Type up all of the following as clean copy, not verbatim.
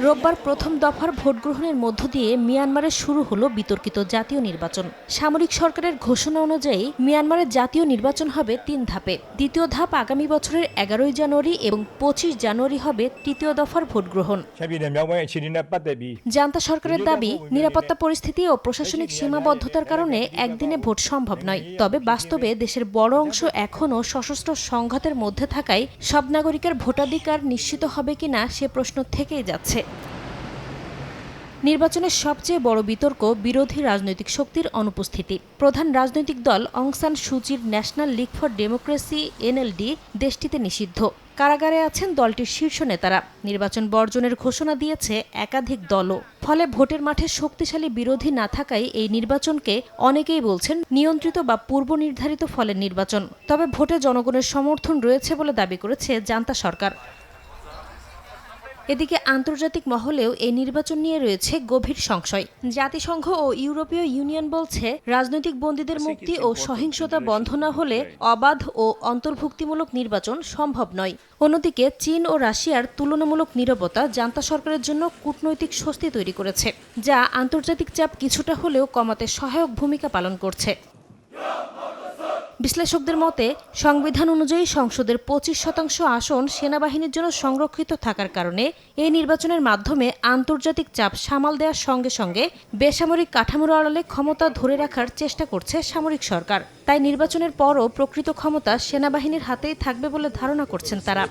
রোববার প্রথম দফার ভোট গ্রহণের মধ্য দিয়ে মিয়ানমারে শুরু হলো বিতর্কিত জাতীয় নির্বাচন। সামরিক সরকারের ঘোষণা অনুযায়ী মিয়ানমারের জাতীয় নির্বাচন হবে ৩ ধাপে। দ্বিতীয় ধাপ আগামী বছরের ১১ জানুয়ারি এবং ২৫ জানুয়ারি হবে তৃতীয় দফার ভোট গ্রহণ। জান্তা সরকারের দাবি, নিরাপত্তা পরিস্থিতি ও প্রশাসনিক সীমাবদ্ধতার কারণে একদিনে ভোট সম্ভব নয়। তবে বাস্তবে দেশের বড় অংশ এখনও সশস্ত্র সংঘাতের মধ্যে থাকায় সব নাগরিকের ভোটাধিকার নিশ্চিত হবে কিনা সে প্রশ্ন থেকেই যাচ্ছে। নির্বাচনের সবচেয়ে বড় বিতর্ক বিরোধী রাজনৈতিক শক্তির অনুপস্থিতি। প্রধান রাজনৈতিক দল অং সান সুচির national league for democracy NLD দেশটিতে নিষিদ্ধ। কারাগারে আছেন দলটির শীর্ষ নেতারা। নির্বাচন বর্জনের ঘোষণা দিয়েছে একাধিক দলও। ফলে ভোটের মাঠে শক্তিশালী বিরোধী না থাকায় এই নির্বাচনকে অনেকেই বলছেন নিয়ন্ত্রিত বা পূর্ব নির্ধারিত ফলের নির্বাচন। তবে ভোটে জনগণের সমর্থন রয়েছে বলে দাবি করেছে জান্তা সরকার। এদিকে আন্তর্জাতিক মহলেও এই নির্বাচন নিয়ে রয়েছে গভীর সংশয়। জাতিসংঘ ও ইউরোপীয় ইউনিয়ন বলছে, রাজনৈতিক বন্দীদের মুক্তি ও সহিংসতা বন্ধ না হলে অবাধ ও অন্তর্ভুক্তিমূলক নির্বাচন সম্ভব নয়। অন্যদিকে চীন ও রাশিয়ার তুলনামূলক নীরবতা জান্তা সরকারের জন্য কূটনৈতিক স্বস্তি তৈরি করেছে, যা আন্তর্জাতিক চাপ কিছুটা হলেও কমাতে সহায়ক ভূমিকা পালন করছে। বিশ্লেষকদের মতে, সংবিধান অনুযায়ী সংসদের ২৫% আসন সেনাবাহিনীর জন্য সংরক্ষিত থাকার কারণে এই নির্বাচনের মাধ্যমে আন্তর্জাতিক চাপ সামাল দেওয়ার সঙ্গে সঙ্গে বেসামরিক কাঠামোর আড়ালে ক্ষমতা ধরে রাখার চেষ্টা করছে সামরিক সরকার। তাই নির্বাচনের পরও প্রকৃত ক্ষমতা সেনাবাহিনীর হাতেই থাকবে বলে ধারণা করছেন তারা।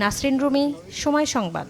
নাসরিন রুমি, সময় সংবাদ।